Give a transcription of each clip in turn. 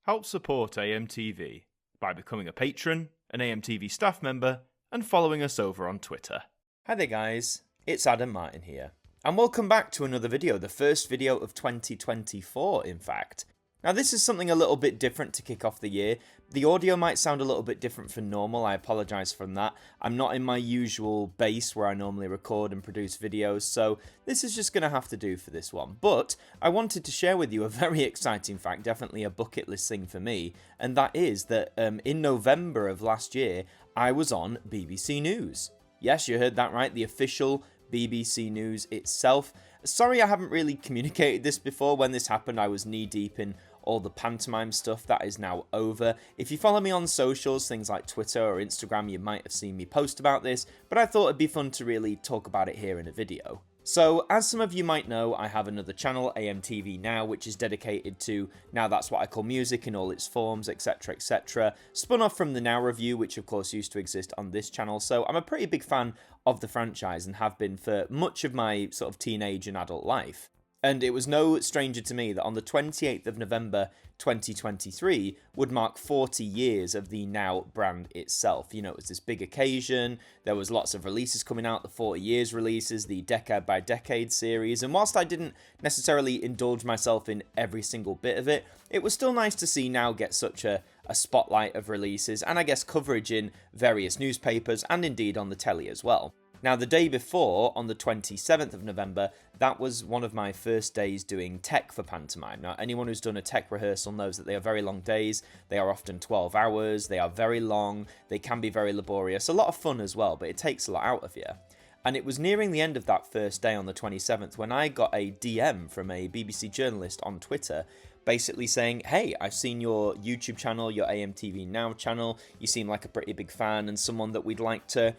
Help support AMTV by becoming a patron, an AMTV staff member, and following us over on Twitter. Hi there guys, it's Adam Martyn here, and welcome back to another video, the first video of 2024 in fact. Now this is something a little bit different to kick off the year. The audio might sound a little bit different from normal, I apologise from that. I'm not in my usual base where I normally record and produce videos, so this is just going to have to do for this one. But I wanted to share with you a very exciting fact, definitely a bucket list thing for me, and that is that in November of last year, I was on BBC News. Yes, you heard that right, the official BBC News itself. Sorry I haven't really communicated this before. When this happened, I was knee-deep in all the pantomime stuff. That is now over. If you follow me on socials, things like Twitter or Instagram, you might have seen me post about this, but I thought it'd be fun to really talk about it here in a video. So, as some of you might know, I have another channel, AMTV Now, which is dedicated to, now that's what I call music in all its forms, etc, etc. Spun off from the Now Review, which of course used to exist on this channel, so I'm a pretty big fan of the franchise and have been for much of my sort of teenage and adult life. And it was no stranger to me that on the 28th of November 2023 would mark 40 years of the Now brand itself. You know, it was this big occasion, there was lots of releases coming out, the 40 years releases, the decade by decade series, and whilst I didn't necessarily indulge myself in every single bit of it, it was still nice to see Now get such a spotlight of releases, and I guess coverage in various newspapers and indeed on the telly as well. Now, the day before, on the 27th of November, that was one of my first days doing tech for pantomime. Now, anyone who's done a tech rehearsal knows that they are very long days. They are often 12 hours. They are very long. They can be very laborious. A lot of fun as well, but it takes a lot out of you. And it was nearing the end of that first day on the 27th when I got a DM from a BBC journalist on Twitter basically saying, hey, I've seen your YouTube channel, your AMTV Now channel. You seem like a pretty big fan and someone that we'd like to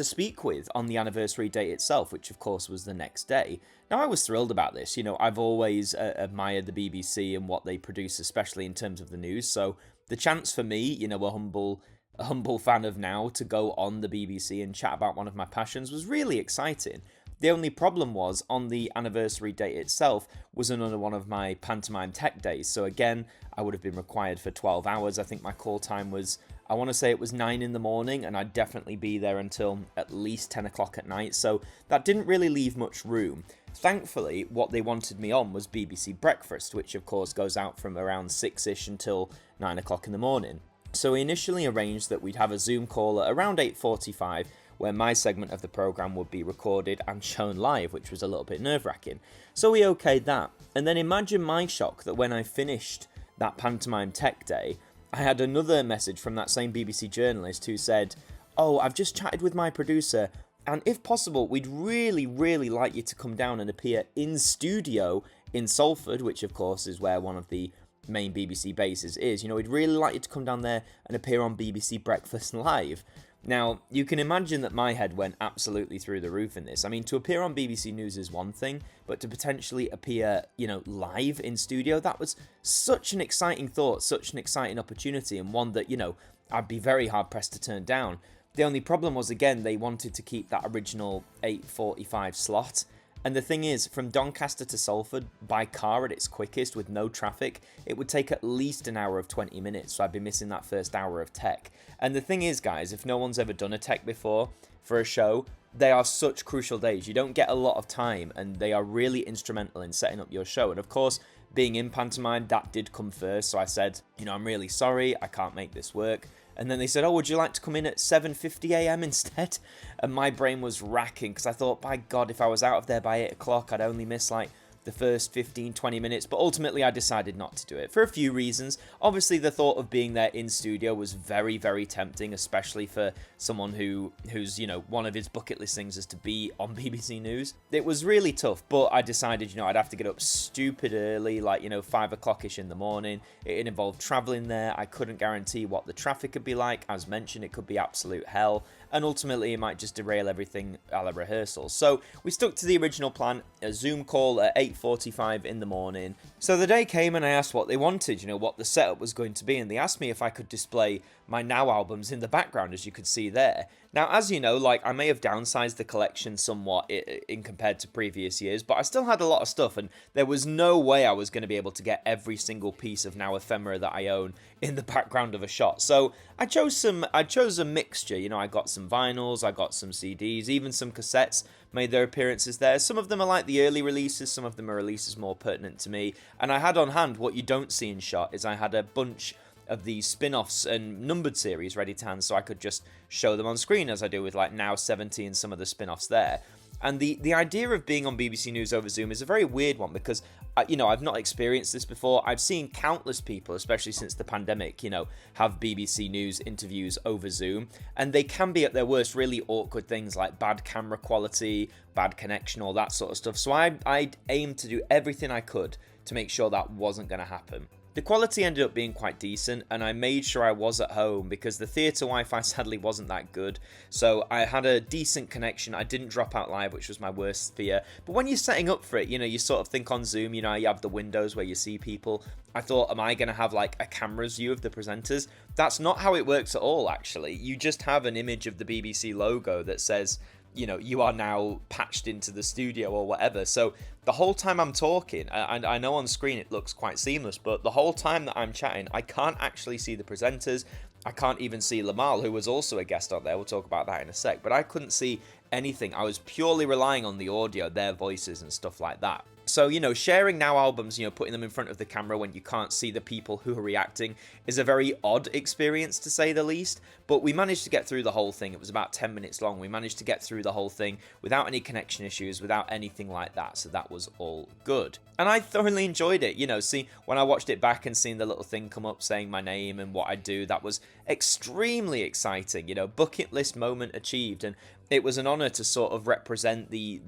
speak with on the anniversary date itself, which of course was the next day. Now I was thrilled about this. You know, I've always admired the BBC and what they produce, especially in terms of the news. So the chance for me, you know, a humble fan of Now, to go on the BBC and chat about one of my passions was really exciting. The only problem was, on the anniversary date itself was another one of my pantomime tech days. So again, I would have been required for 12 hours. I think my call time was, I want to say it was 9 in the morning, and I'd definitely be there until at least 10 o'clock at night. So that didn't really leave much room. Thankfully, what they wanted me on was BBC Breakfast, which of course goes out from around 6ish until 9 o'clock in the morning. So we initially arranged that we'd have a Zoom call at around 8:45, where my segment of the programme would be recorded and shown live, which was a little bit nerve-wracking. So we okayed that. And then imagine my shock that when I finished that pantomime tech day, I had another message from that same BBC journalist who said, oh, I've just chatted with my producer, and if possible, we'd really, really like you to come down and appear in studio in Salford, which of course is where one of the main BBC bases is. You know, we'd really like you to come down there and appear on BBC Breakfast Live. Now, you can imagine that my head went absolutely through the roof in this. I mean, to appear on BBC News is one thing, but to potentially appear, you know, live in studio, that was such an exciting thought, such an exciting opportunity, and one that, you know, I'd be very hard-pressed to turn down. The only problem was, again, they wanted to keep that original 8:45 slot. And the thing is, from Doncaster to Salford, by car at its quickest with no traffic, it would take at least an hour of 20 minutes, so I'd be missing that first hour of tech. And the thing is, guys, if no one's ever done a tech before for a show, they are such crucial days. You don't get a lot of time, and they are really instrumental in setting up your show. And of course, being in pantomime, that did come first, so I said, you know, I'm really sorry, I can't make this work. And then they said, oh, would you like to come in at 7:50 a.m. instead? And my brain was racking because I thought, by God, if I was out of there by 8 o'clock, I'd only miss like the first 15-20 minutes, but ultimately I decided not to do it for a few reasons. Obviously, the thought of being there in studio was very, very tempting, especially for someone who's, you know, one of his bucket list things is to be on BBC News. It was really tough, but I decided, you know, I'd have to get up stupid early, like, you know, 5 o'clock-ish in the morning. It involved traveling there. I couldn't guarantee what the traffic could be like. As mentioned, it could be absolute hell, and ultimately it might just derail everything a la rehearsal. So we stuck to the original plan, a Zoom call at 8:45 in the morning. So the day came and I asked what they wanted, you know, what the setup was going to be, and they asked me if I could display my Now albums in the background, as you could see there. Now, as you know, like, I may have downsized the collection somewhat in compared to previous years, but I still had a lot of stuff, and there was no way I was going to be able to get every single piece of Now Ephemera that I own in the background of a shot. So I chose a mixture. You know, I got some vinyls, I got some CDs, even some cassettes made their appearances there. Some of them are like the early releases, some of them are releases more pertinent to me. And I had on hand, what you don't see in shot is I had a bunch of these spin-offs and numbered series ready to hand, so I could just show them on screen as I do with like Now 70 and some of the spin-offs there. And the idea of being on BBC News over Zoom is a very weird one because, you know, I've not experienced this before. I've seen countless people, especially since the pandemic, you know, have BBC News interviews over Zoom, and they can be at their worst really awkward things like bad camera quality, bad connection, all that sort of stuff. So I aimed to do everything I could to make sure that wasn't going to happen. The quality ended up being quite decent, and I made sure I was at home because the theatre Wi-Fi sadly wasn't that good. So I had a decent connection. I didn't drop out live, which was my worst fear. But when you're setting up for it, you know, you sort of think on Zoom, you know, you have the windows where you see people. I thought, am I going to have like a camera's view of the presenters? That's not how it works at all, actually. You just have an image of the BBC logo that says, you know, you are now patched into the studio or whatever. So the whole time I'm talking, and I know on screen it looks quite seamless, but the whole time that I'm chatting, I can't actually see the presenters. I can't even see Limahl, who was also a guest on there. We'll talk about that in a sec. But I couldn't see anything. I was purely relying on the audio, their voices and stuff like that. So, you know, sharing Now albums, you know, putting them in front of the camera when you can't see the people who are reacting is a very odd experience, to say the least. But we managed to get through the whole thing. It was about 10 minutes long. We managed to get through the whole thing without any connection issues, without anything like that. So that was all good. And I thoroughly enjoyed it. You know, see, when I watched it back and seeing the little thing come up saying my name and what I do, that was extremely exciting. You know, bucket list moment achieved. And it was an honour to sort of represent the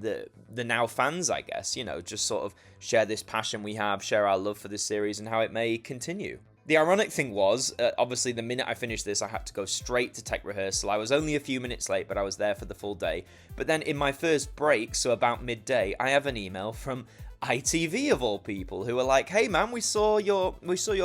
Now fans, I guess, you know, just sort of share this passion we have, share our love for this series and how it may continue. The ironic thing was, obviously the minute I finished this, I had to go straight to tech rehearsal. I was only a few minutes late, but I was there for the full day. But then in my first break, so about midday, I have an email from ITV of all people who are like, hey man, we saw your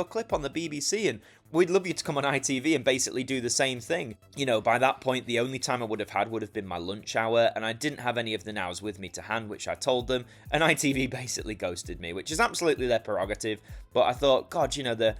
clip on the BBC and we'd love you to come on ITV and basically do the same thing. You know, by that point, the only time I would have had would have been my lunch hour, and I didn't have any of the Nows with me to hand, which I told them, and ITV basically ghosted me, which is absolutely their prerogative, but I thought, God, you know, the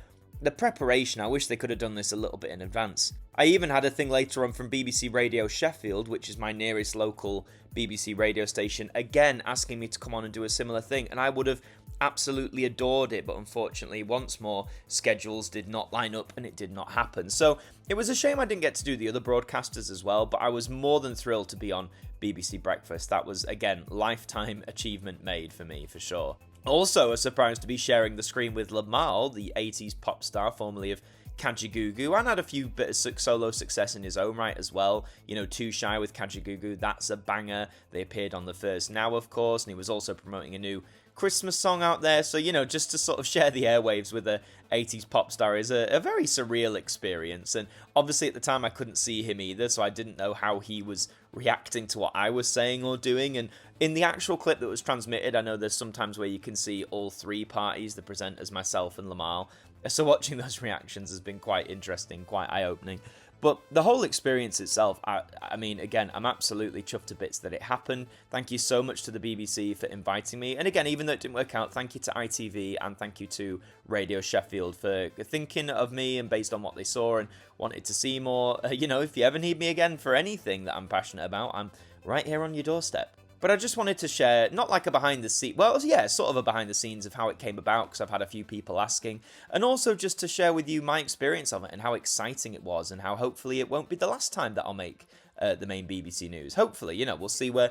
preparation, I wish they could have done this a little bit in advance. I even had a thing later on from BBC Radio Sheffield, which is my nearest local BBC radio station, again asking me to come on and do a similar thing, and I would have absolutely adored it, but unfortunately, once more, schedules did not line up and it did not happen. So it was a shame I didn't get to do the other broadcasters as well, but I was more than thrilled to be on BBC Breakfast. That was, again, lifetime achievement made for me, for sure. Also, a surprise to be sharing the screen with Limahl, the 80s pop star formerly of Kajagoogoo, and had a few bits of solo success in his own right as well. You know, Too Shy with Kajagoogoo, that's a banger. They appeared on the first Now, of course, and he was also promoting a new Christmas song out there. So, you know, just to sort of share the airwaves with a 80s pop star is a very surreal experience. And obviously at the time I couldn't see him either, so I didn't know how he was reacting to what I was saying or doing. And in the actual clip that was transmitted, I know there's sometimes where you can see all three parties, the presenters, myself and Limahl. So watching those reactions has been quite interesting, quite eye-opening. But the whole experience itself, I mean, again, I'm absolutely chuffed to bits that it happened. Thank you so much to the BBC for inviting me. And again, even though it didn't work out, thank you to ITV and thank you to Radio Sheffield for thinking of me and based on what they saw and wanted to see more. You know, if you ever need me again for anything that I'm passionate about, I'm right here on your doorstep. But I just wanted to share, not like a behind the scenes, well, yeah, sort of a behind the scenes of how it came about, because I've had a few people asking, and also just to share with you my experience of it and how exciting it was, and how hopefully it won't be the last time that I'll make the main BBC News. Hopefully, you know, we'll see where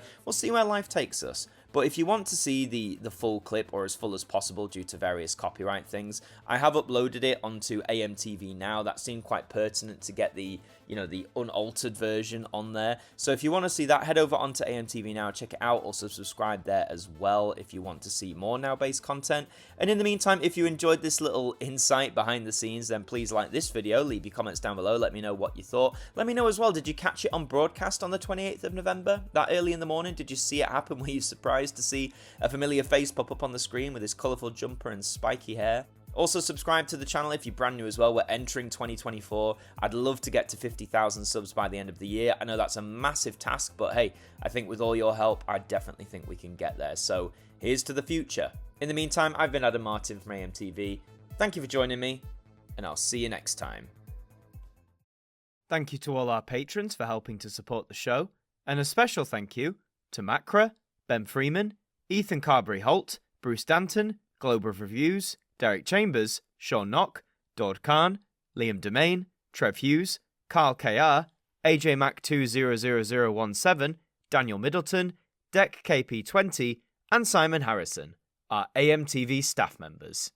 life takes us. But if you want to see the full clip, or as full as possible due to various copyright things, I have uploaded it onto AMTV Now. That seemed quite pertinent to get the unaltered version on there. So if you want to see that, head over onto AMTV Now, check it out. Also subscribe there as well if you want to see more Now-based content. And in the meantime, if you enjoyed this little insight behind the scenes, then please like this video, leave your comments down below, let me know what you thought. Let me know as well, did you catch it on broadcast on the 28th of November, that early in the morning? Did you see it happen? Were you surprised to see a familiar face pop up on the screen with his colourful jumper and spiky hair? Also, subscribe to the channel if you're brand new as well. We're entering 2024. I'd love to get to 50,000 subs by the end of the year. I know that's a massive task, but hey, I think with all your help, I definitely think we can get there. So here's to the future. In the meantime, I've been Adam Martyn from AMTV. Thank you for joining me, and I'll see you next time. Thank you to all our patrons for helping to support the show, and a special thank you to Macra, Ben Freeman, Ethan Carberry-Holt, Bruce Danton, Globe of Reviews, Derek Chambers, Shaun Knock, Daud Khan, Liam De-Maine, Trev Hughes, Carl KR, AJ Mac 200017, Daniel Middleton, Deck KP20, and Simon Harrison, our AMTV staff members.